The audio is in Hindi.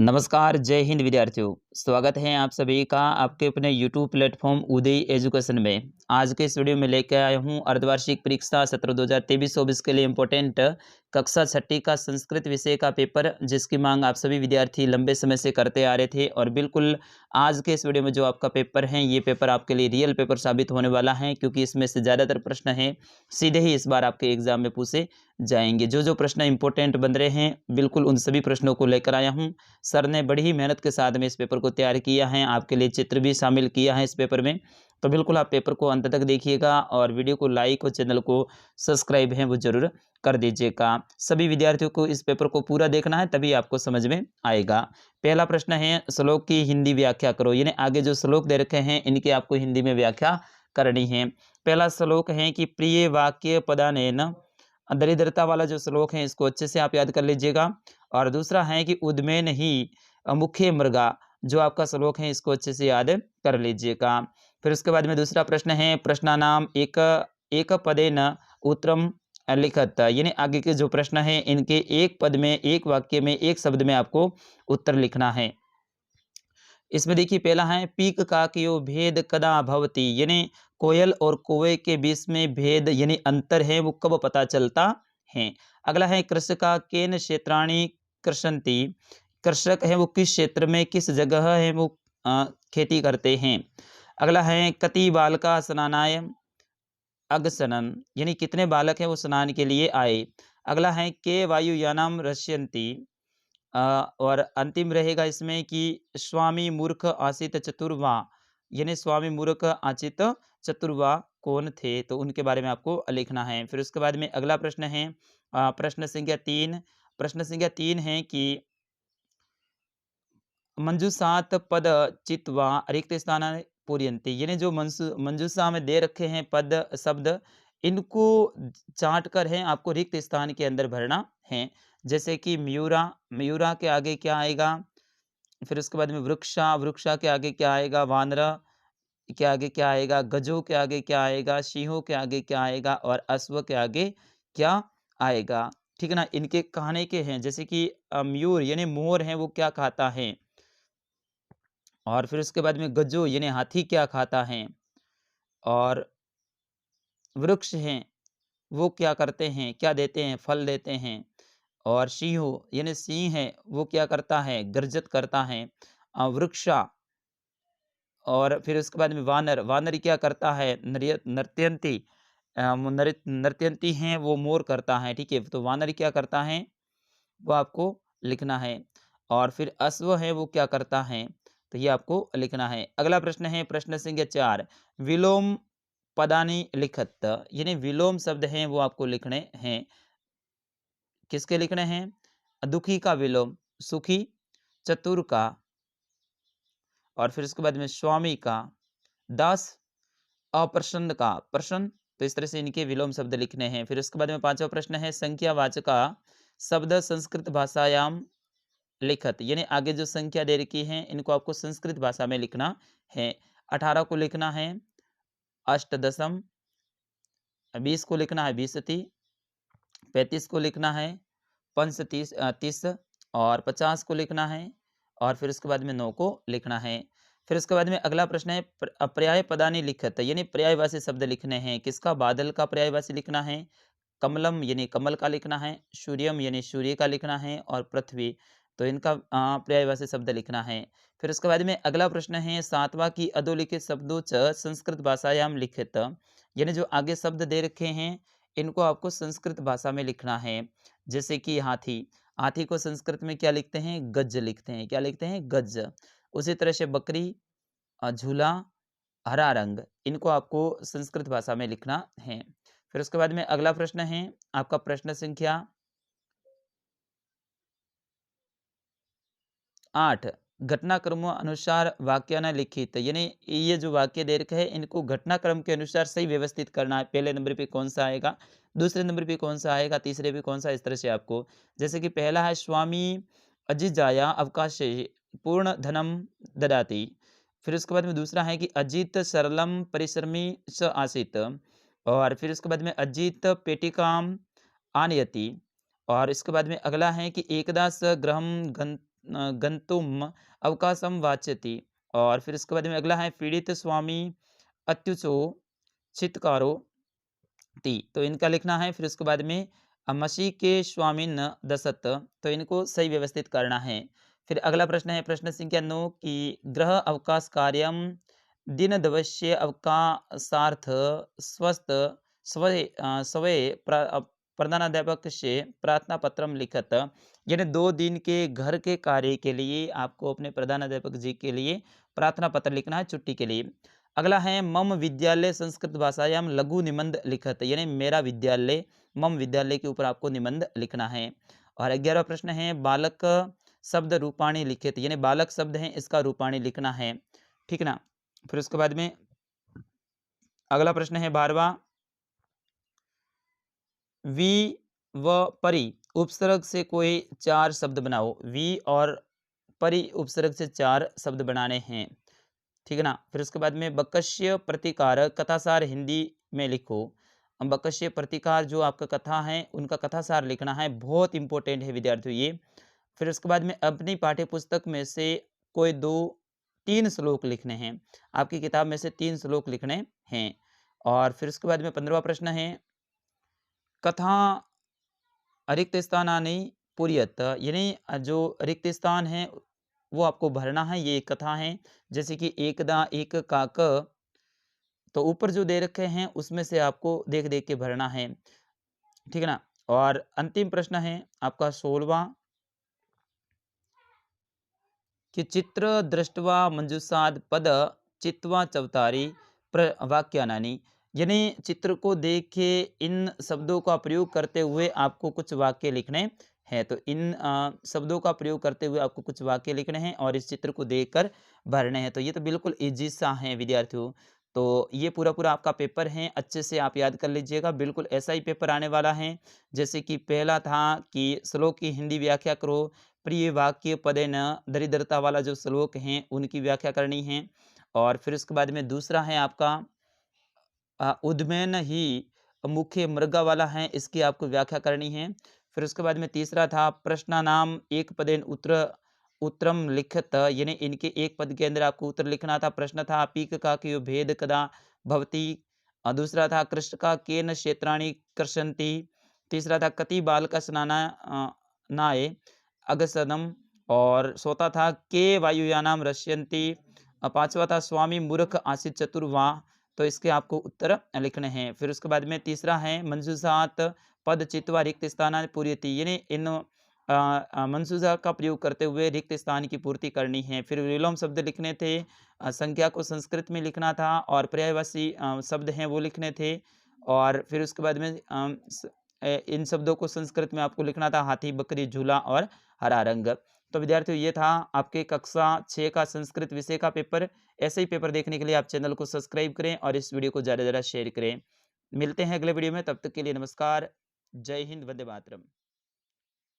नमस्कार, जय हिंद विद्यार्थियों। स्वागत है आप सभी का आपके अपने यूट्यूब प्लेटफॉर्म उदय एजुकेशन में। आज के इस वीडियो में लेकर आया हूं अर्धवार्षिक परीक्षा सत्र 2023-24 के लिए इम्पोर्टेंट कक्षा छठी का संस्कृत विषय का पेपर, जिसकी मांग आप सभी विद्यार्थी लंबे समय से करते आ रहे थे। और बिल्कुल आज के इस वीडियो में जो आपका पेपर है, ये पेपर आपके लिए रियल पेपर साबित होने वाला है, क्योंकि इसमें से ज़्यादातर प्रश्न हैं सीधे ही इस बार आपके एग्जाम में पूछे जाएंगे। जो प्रश्न इंपॉर्टेंट बन रहे हैं, बिल्कुल उन सभी प्रश्नों को लेकर आया हूँ। सर ने बड़ी ही मेहनत के साथ में इस पेपर को तैयार किया है, आपके लिए चित्र भी शामिल किया है इस पेपर में। तो बिल्कुल आप पेपर को अंत तक देखिएगा और वीडियो को लाइक और चैनल को सब्सक्राइब है वो जरूर कर दीजिएगा। सभी विद्यार्थियों को इस पेपर को पूरा देखना है, तभी आपको समझ में आएगा। पहला प्रश्न है, श्लोक की हिंदी व्याख्या करो। यानी आगे जो श्लोक दे रखे हैं, इनकी आपको हिंदी में व्याख्या करनी है। पहला श्लोक है कि प्रिय वाक्य पदानेन, दरिद्रता वाला जो श्लोक है इसको अच्छे से आप याद कर लीजिएगा। और दूसरा है कि उद्मेन ही मुख्य मृगा, जो आपका श्लोक है इसको अच्छे से याद कर लीजिएगा। फिर उसके बाद में दूसरा प्रश्न है, प्रश्नानाम एक पदे न उत्तरम लिखत। यानी आगे के जो प्रश्न है इनके एक पद में, एक वाक्य में, एक शब्द में आपको उत्तर लिखना है। इसमें देखिए पहला है, पीक काकयो भेद कदा भवति। यानी कोयल और कौवे के बीच में भेद यानी अंतर है वो कब पता चलता है। अगला है, कृषका केन क्षेत्राणि कृषन्ति। कृषक है वो किस क्षेत्र में, किस जगह है वो खेती करते हैं। अगला है, कति बालका स्नानाय अगसनन। यानी कितने बालक हैं वो स्नान के लिए आए। अगला है, के वायुयानम रश्यन्ति। और अंतिम रहेगा इसमें कि स्वामी मूर्ख आसित चतुर्वा। यानी स्वामी मूर्ख आचित चतुर्वा कौन थे, तो उनके बारे में आपको लिखना है। फिर उसके बाद में अगला प्रश्न है, प्रश्न संख्या 3। प्रश्न संख्या 3 है कि मंजूषात पद चित्वा रिक्त स्थान पूर्यन्ति। यानी जो मंजूषा में दे रखे हैं पद शब्द, इनको चाट कर है आपको रिक्त स्थान के अंदर भरना है। जैसे कि मयूरा, मयूरा के आगे क्या आएगा। फिर उसके बाद में वृक्षा, वृक्षा के आगे क्या आएगा। वानरा के आगे क्या आएगा। गजों के आगे क्या आएगा। सिंहों के आगे क्या आएगा। और अश्व के आगे क्या आएगा। ठीक है ना। इनके कहने के हैं, जैसे कि मयूर यानी मोर है वो क्या खाता है। और फिर उसके बाद में गज्जो यानी हाथी क्या खाता है। और वृक्ष हैं वो क्या करते हैं, क्या देते हैं, फल देते हैं। और सिंह यानी सिंह है वो क्या करता है, गर्जत करता है। वृक्षा। और फिर उसके बाद में वानर, वानर क्या करता है, नृत्यंती। नृत्यंती हैं वो मोर करता है। ठीक है, तो वानर क्या करता है वो आपको लिखना है। और फिर अश्व है वो क्या करता है, तो ये आपको लिखना है। अगला प्रश्न है, प्रश्न संख्या 4, विलोम पदानी लिखत। यानी विलोम शब्द हैं वो आपको लिखने हैं। किसके लिखने हैं। दुखी का विलोम सुखी, चतुर का, और फिर उसके बाद में स्वामी का, दास, अप्रसन्न का प्रसन्न। तो इस तरह से इनके विलोम शब्द लिखने हैं। फिर उसके बाद में पांचवा प्रश्न है, संख्यावाचका शब्द संस्कृत भाषायाम लिखत। यानी आगे जो संख्या दे रखी है इनको आपको संस्कृत भाषा में लिखना है। 18 को लिखना है अष्टदशम, 20 को लिखना है विंशति, 35 को लिखना है पंचतीस 30, और 50 को लिखना है। और फिर उसके बाद में 9 को लिखना है। फिर उसके बाद में अगला प्रश्न है, पर्याय पदानी लिखत। यानी पर्यायवाची शब्द लिखने हैं। किसका, बादल का पर्यायवाची लिखना है। कमलम यानी कमल का लिखना है। सूर्यम यानी सूर्य का लिखना है। और पृथ्वी, तो इनका पर्यायवाची शब्द लिखना है। फिर उसके बाद में अगला प्रश्न है, सातवां की अधोलिखित शब्दों च संस्कृत भाषायाम लिखित। यानी जो आगे शब्द दे रखे हैं इनको आपको संस्कृत भाषा में लिखना है। जैसे कि हाथी, हाथी को संस्कृत में क्या लिखते हैं, गज लिखते हैं। क्या लिखते हैं, गज। उसी तरह से बकरी, झूला, हरा रंग, इनको आपको संस्कृत भाषा में लिखना है। फिर उसके बाद में अगला प्रश्न है आपका प्रश्न संख्या 8, घटनाक्रमों अनुसार वाक्याना लिखित। यानी ये जो वाक्य दे रखे हैं इनको घटनाक्रम के अनुसार सही व्यवस्थित करना है। पहले नंबर पे कौन सा आएगा, दूसरे नंबर पे कौन सा आएगा, तीसरे पे कौन सा, इस तरह से आपको। जैसे कि पहला है, स्वामी अजिजाया अवकाश पूर्ण धनम ददाति। फिर उसके बाद में दूसरा है कि अजित सरलम परिश्रमी स आसित। और फिर उसके बाद में अजित पेटिकाम आनयति। और इसके बाद में अगला है कि एकदा स गृहम गंतुम अवकाशम वाच्यति। और फिर उसके बाद में अगला है पीड़ित स्वामी अत्युचो चित्कारो ती, तो इनका लिखना है। फिर उसके बाद में मसी के स्वामिन दसत, तो इनको सही व्यवस्थित करना है। फिर अगला प्रश्न है प्रश्न संख्या 9 कि ग्रह अवकाश कार्यम दिन दिवसीय अवकाशार्थ स्वस्थ स्वय प्रधानाध्यापक से प्रार्थना पत्रम लिखत, यानी 2 दिन के घर के कार्य के लिए आपको अपने प्रधानाध्यापक जी के लिए प्रार्थना पत्र लिखना है छुट्टी के लिए। अगला है मम विद्यालय संस्कृत भाषायाम लघु निबंध लिखत, यानी मेरा विद्यालय, मम विद्यालय के ऊपर आपको निबंध लिखना है। और 11वां प्रश्न है बालक शब्द रूपाणी लिखित, यानी बालक शब्द है इसका रूपाणी लिखना है, ठीक ना। फिर उसके बाद में अगला प्रश्न है 12वां, वी व परी उपसर्ग से कोई 4 शब्द बनाओ। वी और परी उपसर्ग से 4 शब्द बनाने हैं, ठीक है ना। फिर उसके बाद में बकश्य प्रतिकार कथासार हिंदी में लिखो। बकश्य प्रतिकार जो आपका कथा है उनका कथासार लिखना है, बहुत इंपॉर्टेंट है विद्यार्थियों ये। फिर उसके बाद में अपनी पाठ्य पुस्तक में से कोई 2-3 श्लोक लिखने हैं, आपकी किताब में से 3 श्लोक लिखने हैं। और फिर उसके बाद में 15वां प्रश्न है कथा रिक्त स्थानानि पूरयत, यानी जो रिक्त स्थान है वो आपको भरना है। ये एक कथा है, जैसे कि एकदा एक काक, तो ऊपर जो दे रखे हैं उसमें से आपको देख देख के भरना है, ठीक है ना। और अंतिम प्रश्न है आपका 16वां कि चित्र दृष्टवा मंजूषाद पद चित्वा चवतारी वाक्यानानी, यानी चित्र को देख के इन शब्दों का प्रयोग करते हुए आपको कुछ वाक्य लिखने हैं। तो इन शब्दों का प्रयोग करते हुए आपको कुछ वाक्य लिखने हैं और इस चित्र को देखकर भरने हैं। तो ये तो बिल्कुल इजी सा है विद्यार्थियों। तो ये पूरा पूरा आपका पेपर है, अच्छे से आप याद कर लीजिएगा, बिल्कुल ऐसा ही पेपर आने वाला है। जैसे कि पहला था कि श्लोक की हिंदी व्याख्या करो, प्रिय वाक्य पदे न दरिद्रता वाला जो श्लोक हैं उनकी व्याख्या करनी है। और फिर उसके बाद में दूसरा है आपका उद्मेन ही मुख्य मृगा वाला है, इसकी आपको व्याख्या करनी है। फिर उसके बाद में तीसरा था प्रश्नानाम एक पदेन उत्तरम लिखत, यानी इनके एक पद के अंदर आपको उत्तर लिखना था। प्रश्न था पीक का कि भेद कदा भवती। दूसरा था कृष्ण का केन क्षेत्राणि कृषंति। तीसरा था कति बाल का स्नाना नाये अगसदम। और चौथा था के वायुयानाम रश्यंती। पांचवा था स्वामी मूर्ख आसित चतुर्वा। तो इसके आपको उत्तर लिखने हैं। फिर उसके बाद में तीसरा है मंसूसात पद चित्वा रिक्त स्थान पूर्यति, यानी इन मंसूसा का प्रयोग करते हुए रिक्त स्थान की पूर्ति करनी है। फिर विलोम शब्द लिखने थे, संख्या को संस्कृत में लिखना था और पर्यायवाची शब्द हैं वो लिखने थे। और फिर उसके बाद में इन शब्दों को संस्कृत में आपको लिखना था हाथी बकरी झूला और हरा रंग। तो विद्यार्थियों ये था आपके कक्षा 6 का संस्कृत विषय का पेपर। ऐसे ही पेपर देखने के लिए आप चैनल को सब्सक्राइब करें और इस वीडियो को ज़्यादा से ज़्यादा शेयर करें। मिलते हैं अगले वीडियो में, तब तक के लिए नमस्कार। जय हिंद, वंदे मातरम।